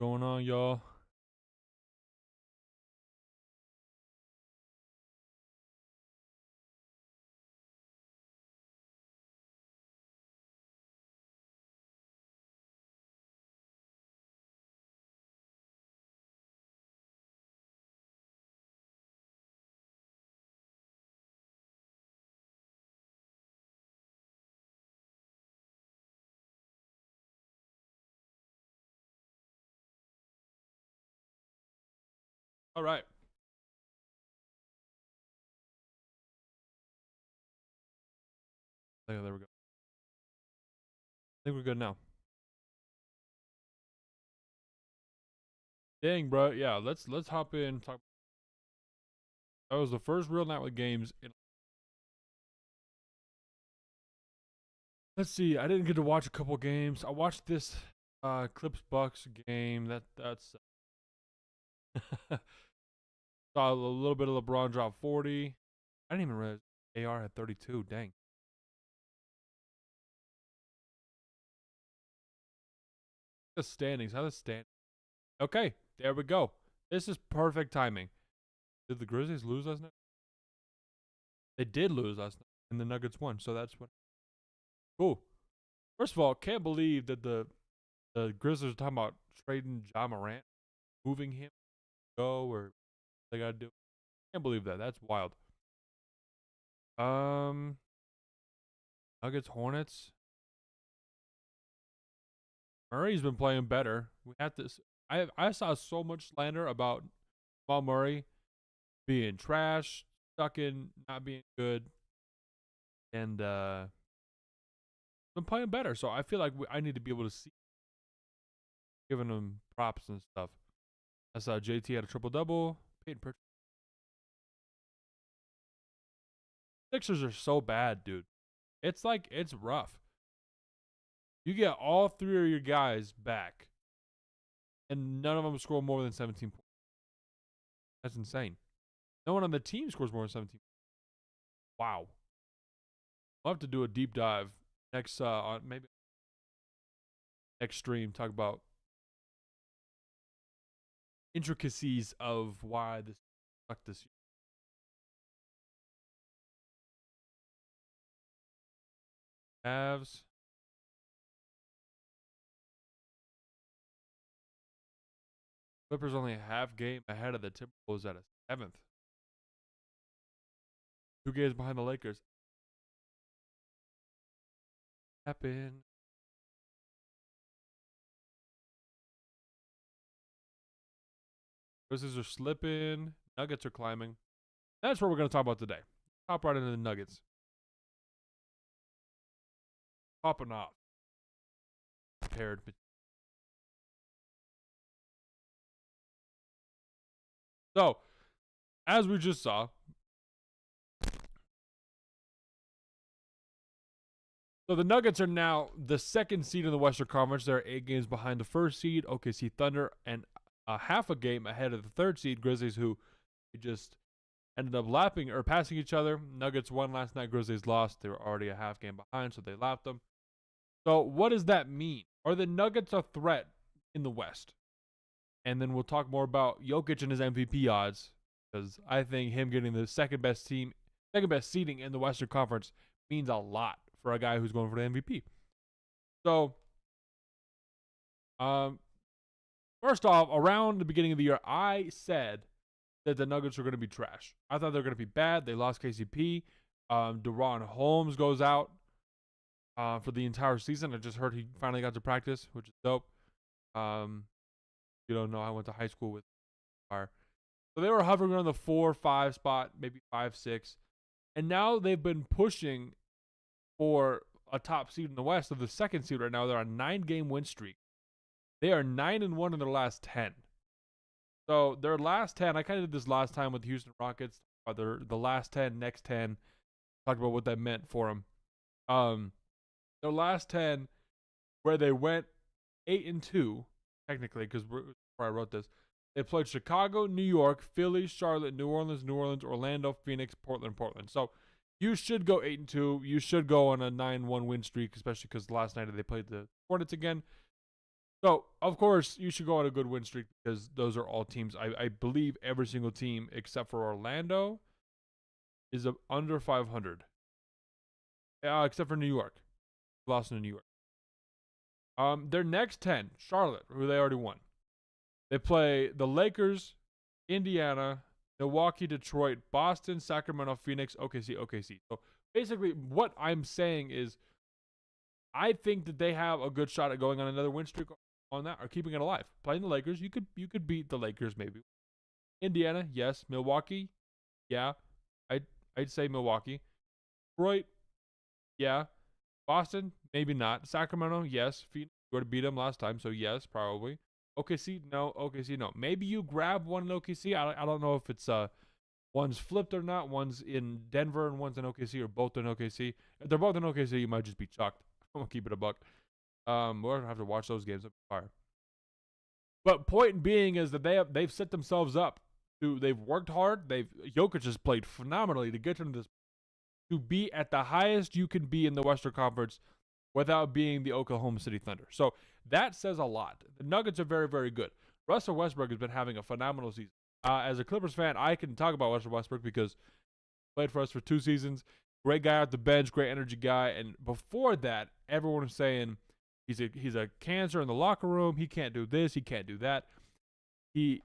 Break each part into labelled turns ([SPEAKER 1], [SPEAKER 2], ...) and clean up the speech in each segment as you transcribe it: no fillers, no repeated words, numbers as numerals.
[SPEAKER 1] Going on, y'all? All right. There we go. I think we're good now. Dang, bro. Yeah, let's hop in. Talk. That was the first real night with games. Let's see. I didn't get to watch a couple games. I watched this Clips Bucks game. That's saw a little bit of LeBron drop 40. I didn't even realize AR had 32. Dang. The standings. How the stand? Okay, there we go. This is perfect timing. Did the Grizzlies lose last night? They did lose last night, and the Nuggets won. So that's what. Cool. First of all, can't believe that the Grizzlies are talking about trading Ja Morant, moving him, go or they gotta do. Can't believe that. That's wild. Um, Nuggets, Hornets. Murray's been playing better. We had this. I saw so much slander about Jamal Murray being trash, stuck in, not being good, and been playing better. So I feel like I need to be able to see, giving him props and stuff. I saw JT had a triple double. Peyton Pritchard. Sixers are so bad, dude. It's like it's rough. You get all three of your guys back, and none of them score more than 17 points. That's insane. No one on the team scores more than 17. Wow. I'll have to do a deep dive next on maybe next stream. Talk about intricacies of why this sucked this year. Cavs. Clippers only a half game ahead of the Timberwolves at a 7th. 2 games behind the Lakers. Happen. Grizzlies are slipping. Nuggets are climbing. That's what we're going to talk about today. Hop right into the Nuggets. Popping off. Paired. So, as we just saw, so the Nuggets are now the second seed in the Western Conference. They're 8 games behind the first seed, OKC Thunder, and a half a game ahead of the third seed, Grizzlies, who just ended up lapping or passing each other. Nuggets won last night. Grizzlies lost. They were already a half game behind, so they lapped them. So what does that mean? Are the Nuggets a threat in the West? And then we'll talk more about Jokic and his MVP odds, because I think him getting the second best seeding in the Western Conference means a lot for a guy who's going for the MVP. So, first off, around the beginning of the year, I said that the Nuggets were going to be trash. I thought they were going to be bad. They lost KCP. DeRon Holmes goes out for the entire season. I just heard he finally got to practice, which is dope. You don't know, I went to high school with Fire. So they were hovering around the 4-5 spot, maybe 5-6. And now they've been pushing for a top seed in the West. So the second seed right now, they're on a 9-game win streak. They are 9-1 in their last 10. So their last 10, I kind of did this last time with the Houston Rockets. The last 10, next 10. Talked about what that meant for them. Their last 10, where they went 8-2, technically, because before I wrote this, they played Chicago, New York, Philly, Charlotte, New Orleans, Orlando, Phoenix, Portland. So you should go 8-2. You should go on a 9-1 win streak, especially because last night they played the Hornets again. So, of course, you should go on a good win streak because those are all teams. I believe every single team except for Orlando is under 500. Except for New York. Lost in New York. Their next 10, Charlotte, who they already won. They play the Lakers, Indiana, Milwaukee, Detroit, Boston, Sacramento, Phoenix, OKC. So basically, what I'm saying is I think that they have a good shot at going on another win streak on that or keeping it alive. Playing the Lakers, you could beat the Lakers maybe. Indiana, yes. Milwaukee, yeah. I'd say Milwaukee. Detroit, yeah. Boston, maybe not. Sacramento, yes. Phoenix, you would have beat them last time, so yes, probably. OKC, no. OKC, no. Maybe you grab one in OKC. I don't know if it's one's flipped or not. One's in Denver and one's in OKC, or both in OKC. If they're both in OKC, you might just be chucked. I'm gonna keep it a buck. We're gonna have to watch those games up fire. But point being is that they've set themselves up they've worked hard. Jokic has played phenomenally to get to this, to be at the highest you can be in the Western Conference without being the Oklahoma City Thunder. So that says a lot. The Nuggets are very, very good. Russell Westbrook has been having a phenomenal season. As a Clippers fan, I can talk about Russell Westbrook because he played for us for 2 seasons. Great guy at the bench, great energy guy. And before that, everyone was saying he's a cancer in the locker room. He can't do this. He can't do that. He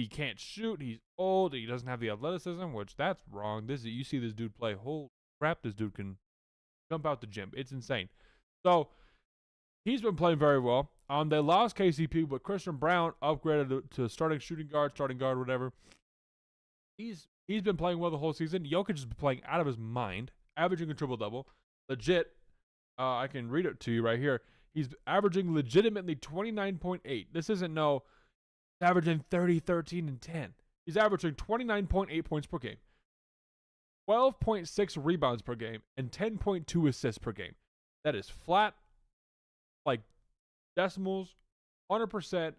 [SPEAKER 1] can't shoot. He's old. He doesn't have the athleticism, which that's wrong. You see this dude play. Holy crap, this dude can jump out the gym. It's insane. So he's been playing very well. They lost KCP, but Christian Braun upgraded to starting shooting guard, starting guard, whatever. He's been playing well the whole season. Jokic has been playing out of his mind, averaging a triple-double. Legit. I can read it to you right here. He's averaging legitimately 29.8. This isn't averaging 30, 13, and 10. He's averaging 29.8 points per game, 12.6 rebounds per game, and 10.2 assists per game. That is flat, like decimals, 100%,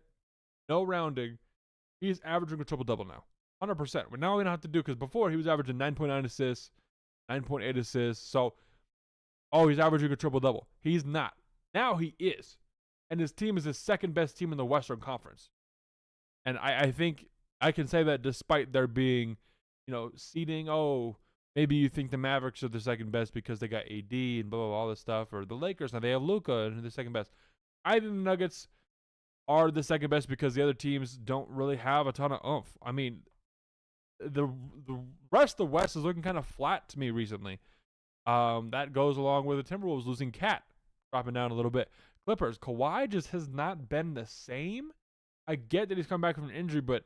[SPEAKER 1] no rounding. He's averaging a triple-double now. 100%. We're now going to have to do, because before he was averaging 9.9 assists, 9.8 assists. So, he's averaging a triple-double. He's not. Now he is. And his team is the second best team in the Western Conference. And I think I can say that despite there being, seeding, maybe you think the Mavericks are the second best because they got AD and blah, blah, blah, all this stuff. Or the Lakers, now they have Luka and they're the second best. I think the Nuggets are the second best because the other teams don't really have a ton of oomph. I mean, the rest of the West is looking kind of flat to me recently. That goes along with the Timberwolves losing Cat, dropping down a little bit. Clippers, Kawhi just has not been the same. I get that he's come back from an injury, but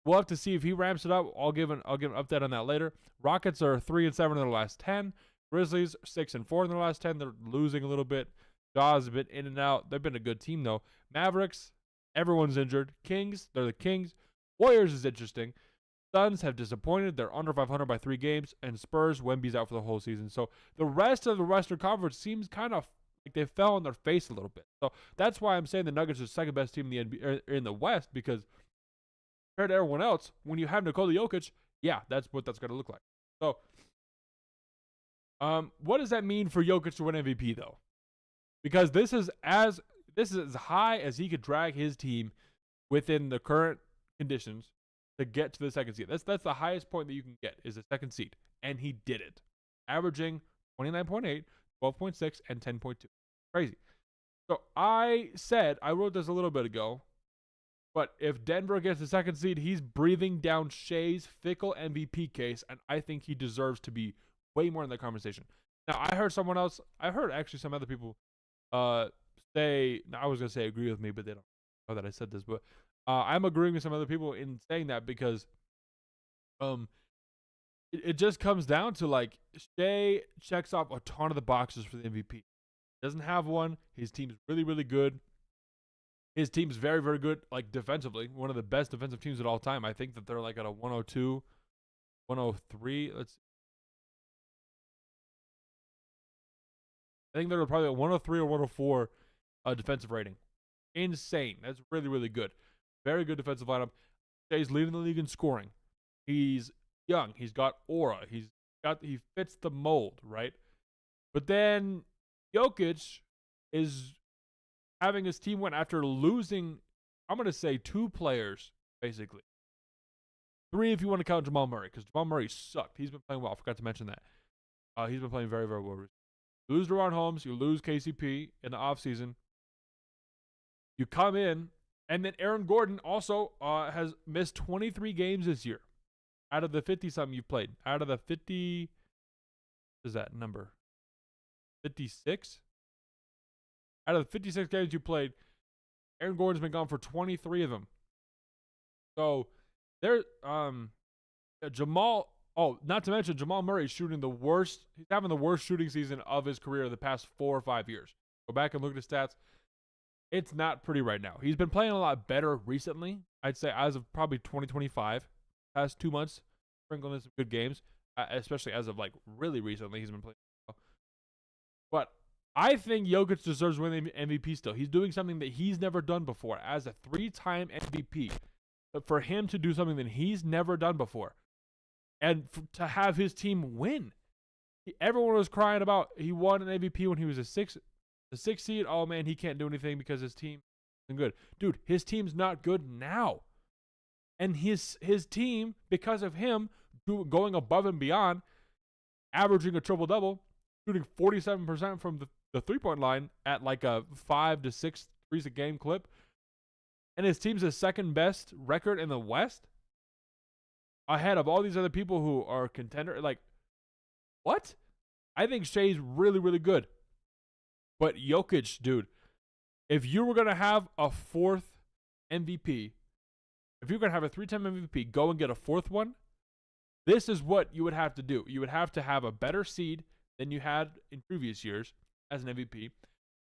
[SPEAKER 1] we'll have to see if he ramps it up. I'll give an update on that later. Rockets are 3-7 in their last 10. Grizzlies 6-4 in their last 10. They're losing a little bit. Jaws have been in and out. They've been a good team though. Mavericks, everyone's injured. Kings, they're the Kings. Warriors is interesting. Suns have disappointed. They're under 500 by 3 games. And Spurs, Wemby's out for the whole season. So the rest of the Western Conference seems kind of like they fell on their face a little bit. So that's why I'm saying the Nuggets are the second best team in the NBA, in the West, because compared to everyone else, when you have Nikola Jokic, yeah, that's what that's going to look like. So, what does that mean for Jokic to win MVP though? Because this is as high as he could drag his team within the current conditions to get to the second seed. That's the highest point that you can get, is the second seed, and he did it, averaging 29.8, 12.6, and 10.2. Crazy. So I wrote this a little bit ago, but if Denver gets the second seed, he's breathing down Shea's fickle MVP case, and I think he deserves to be way more in the conversation. Now, I heard actually some other people say, I was going to say agree with me, but they don't know that I said this, but I'm agreeing with some other people in saying that because it just comes down to like Shea checks off a ton of the boxes for the MVP. Doesn't have one. His team's really, really good. His team's very, very good, like defensively. One of the best defensive teams at all time. I think that they're like at a 102, 103. I think they're probably a 103 or 104 defensive rating. Insane. That's really, really good. Very good defensive lineup. He's leading the league in scoring. He's young. He's got aura. He fits the mold, right? But then Jokic is having his team win after losing, I'm going to say 2 players, basically. 3 if you want to count Jamal Murray, because Jamal Murray sucked. He's been playing well. I forgot to mention that. He's been playing very, very well. You lose DaRon Holmes, you lose KCP in the offseason. You come in, and then Aaron Gordon also has missed 23 games this year out of the 50-something you've played. Out of the 50, what is that number? 56? Out of the 56 games you played, Aaron Gordon's been gone for 23 of them. So, there, Jamal, not to mention Jamal Murray is shooting the worst. He's having the worst shooting season of his career the past 4 or 5 years. Go back and look at his stats. It's not pretty right now. He's been playing a lot better recently. I'd say as of probably 2025, past 2 months, sprinkling in some good games, especially as of like really recently. He's been playing well. But I think Jokic deserves to win the MVP still. He's doing something that he's never done before as a 3-time MVP. But for him to do something that he's never done before and to have his team win. Everyone was crying about he won an MVP when he was the sixth seed. Oh, man, he can't do anything because his team isn't good. Dude, his team's not good now. And his team, because of him going above and beyond, averaging a triple-double, shooting 47% from the three-point line at like a 5 to 6 threes a game clip. And his team's the second best record in the West, ahead of all these other people who are contender. Like, what? I think Shai's really, really good. But Jokic, dude, if you were going to have a 4th MVP, if you're going to have a 3-time MVP, go and get a 4th one, this is what you would have to do. You would have to have a better seed than you had in previous years as an MVP,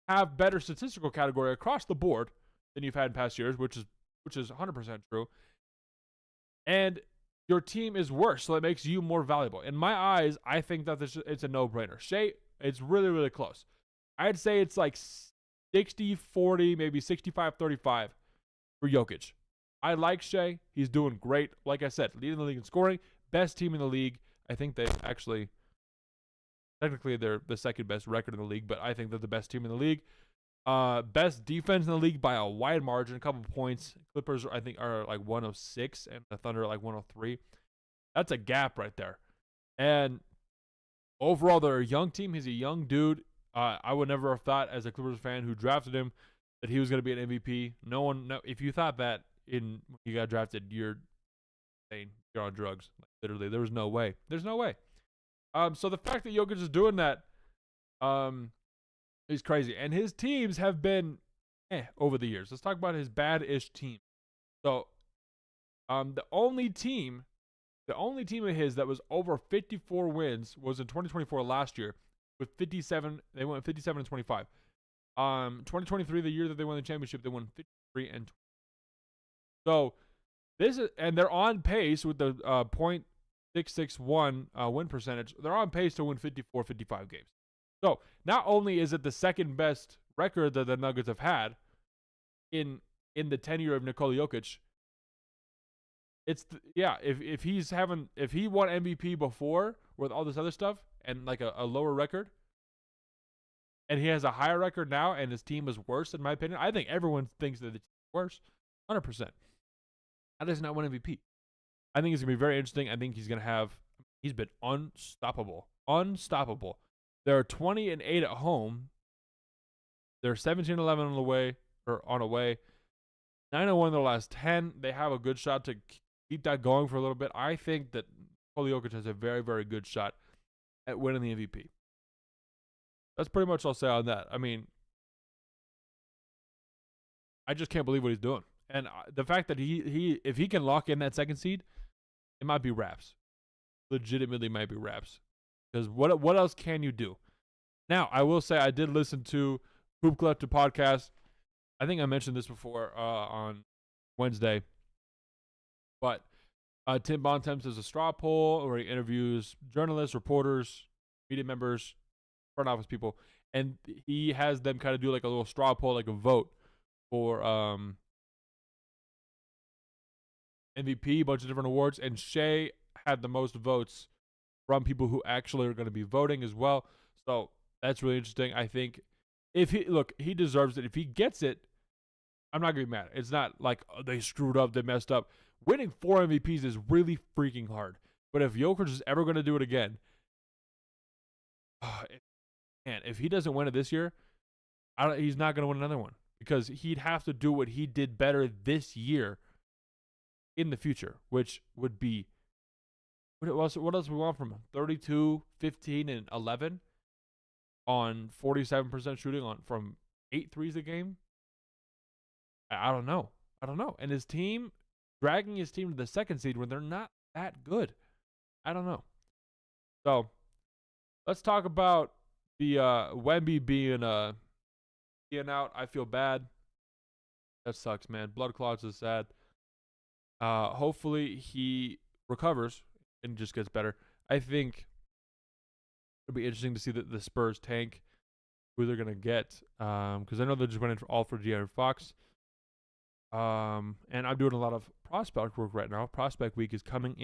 [SPEAKER 1] have better statistical category across the board than you've had in past years, which is 100% true. And your team is worse, so it makes you more valuable. In my eyes, I think that it's a no-brainer. Shai, it's really, really close. I'd say it's like 60-40, maybe 65-35 for Jokic. I like Shai. He's doing great. Like I said, leading the league in scoring, best team in the league. I think they actually, technically they're the second best record in the league, but I think they're the best team in the league. Best defense in the league by a wide margin, a couple points. Clippers, I think, are like 106, and the Thunder are like 103. That's a gap right there. And overall, they're a young team. He's a young dude. I would never have thought, as a Clippers fan who drafted him, that he was going to be an MVP. No, if you thought that when you got drafted, you're saying you're on drugs. Like, literally, there was no way. There's no way. So the fact that Jokic is doing that, he's crazy. And his teams have been over the years. Let's talk about his bad-ish team. So, the only team of his that was over 54 wins was in 2024 last year with 57. They went 57 and 25. 2023, the year that they won the championship, they won 53 and 20. So, and they're on pace with the .661 win percentage. They're on pace to win 54, 55 games. So, not only is it the second best record that the Nuggets have had in the tenure of Nikola Jokic, it's if he won MVP before with all this other stuff and like a lower record, and he has a higher record now and his team is worse, in my opinion, I think everyone thinks that the team is worse, 100%. How does he not win MVP? I think it's going to be very interesting. I think he's been unstoppable. They're 20-8 at home. They're 17-11 on the way, or on away. 9-1 their last 10. They have a good shot to keep that going for a little bit. I think that Nikola Jokic has a very, very good shot at winning the MVP. That's pretty much all I'll say on that. I mean, I just can't believe what he's doing. And the fact that if he can lock in that second seed, it might be wraps. Legitimately might be wraps. Because what else can you do? Now, I will say I did listen to Hoop Collective podcast. I think I mentioned this before on Wednesday. But Tim Bontemps does a straw poll where he interviews journalists, reporters, media members, front office people. And he has them kind of do like a little straw poll, like a vote for MVP, a bunch of different awards. And Shai had the most votes from people who actually are going to be voting as well. So that's really interesting. I think if he deserves it. If he gets it, I'm not gonna be mad. It's not like they screwed up, they messed up. Winning 4 MVPs is really freaking hard. But if Jokic is ever gonna do it again, man, if he doesn't win it this year, he's not gonna win another one because he'd have to do what he did better this year in the future, which would be what else we want from him? 32, 15, and 11 on 47% shooting on from 8 threes a game. I don't know. And his team, dragging his team to the second seed when they're not that good. I don't know. So let's talk about the Wemby being out. I feel bad. That sucks, man. Blood clots is sad. Hopefully he recovers and just gets better. I think it'll be interesting to see the Spurs tank, who they're gonna get, because I know they're just running all for De'Aaron Fox. And I'm doing a lot of prospect work right now. Prospect week is coming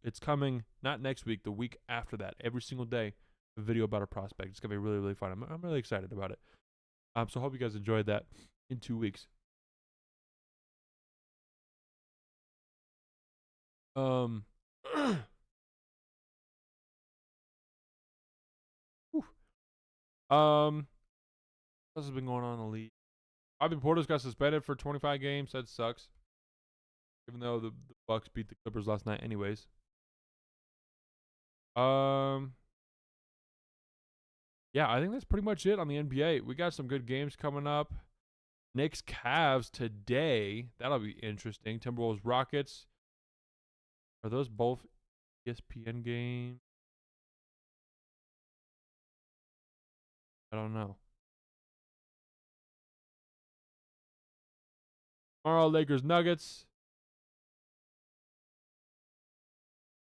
[SPEAKER 1] it's coming not next week, the week after that. Every single day, a video about a prospect. It's gonna be really, really fun. I'm really excited about it. So I hope you guys enjoyed that in 2 weeks. What has been going on in the league? Bobby Portis got suspended for 25 games. That sucks. Even though the Bucks beat the Clippers last night, anyways. Yeah, I think that's pretty much it on the NBA. We got some good games coming up. Knicks Cavs today. That'll be interesting. Timberwolves Rockets. Are those both ESPN games? I don't know. Tomorrow, Lakers Nuggets.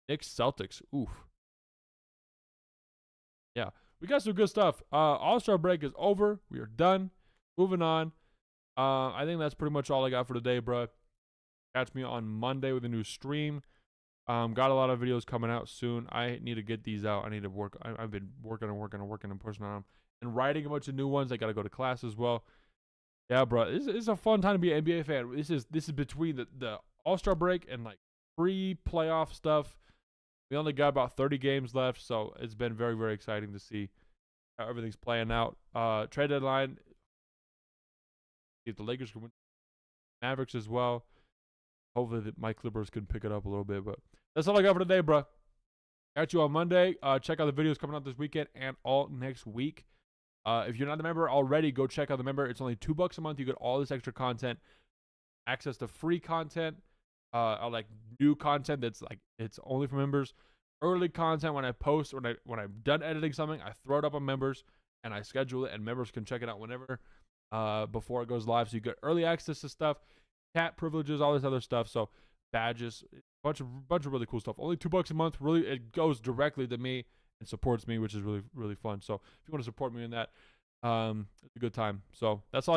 [SPEAKER 1] Knicks Celtics. Oof. Yeah, we got some good stuff. All-Star break is over. We are done. Moving on. I think that's pretty much all I got for today, bro. Catch me on Monday with a new stream. Got a lot of videos coming out soon. I need to get these out. I need to work. I've been working and pushing on them and writing a bunch of new ones. I got to go to class as well. Yeah, bro. This is a fun time to be an NBA fan. This is between the All-Star break and like pre-playoff stuff. We only got about 30 games left, so it's been very, very exciting to see how everything's playing out. Trade deadline. If the Lakers can win, Mavericks as well. Hopefully, my Clippers can pick it up a little bit. But that's all I got for today, bro. Catch you on Monday. Check out the videos coming out this weekend and all next week. If you're not a member already, go check out the member. It's only $2 a month. You get all this extra content, access to free content, or like new content that's like it's only for members. Early content when I post, when I'm done editing something, I throw it up on members and I schedule it, and members can check it out whenever before it goes live. So you get early access to stuff, cat privileges, all this other stuff. So badges, bunch of really cool stuff. Only $2 a month. Really, it goes directly to me and supports me, which is really, really fun. So if you want to support me in that, it's a good time. So that's all I got.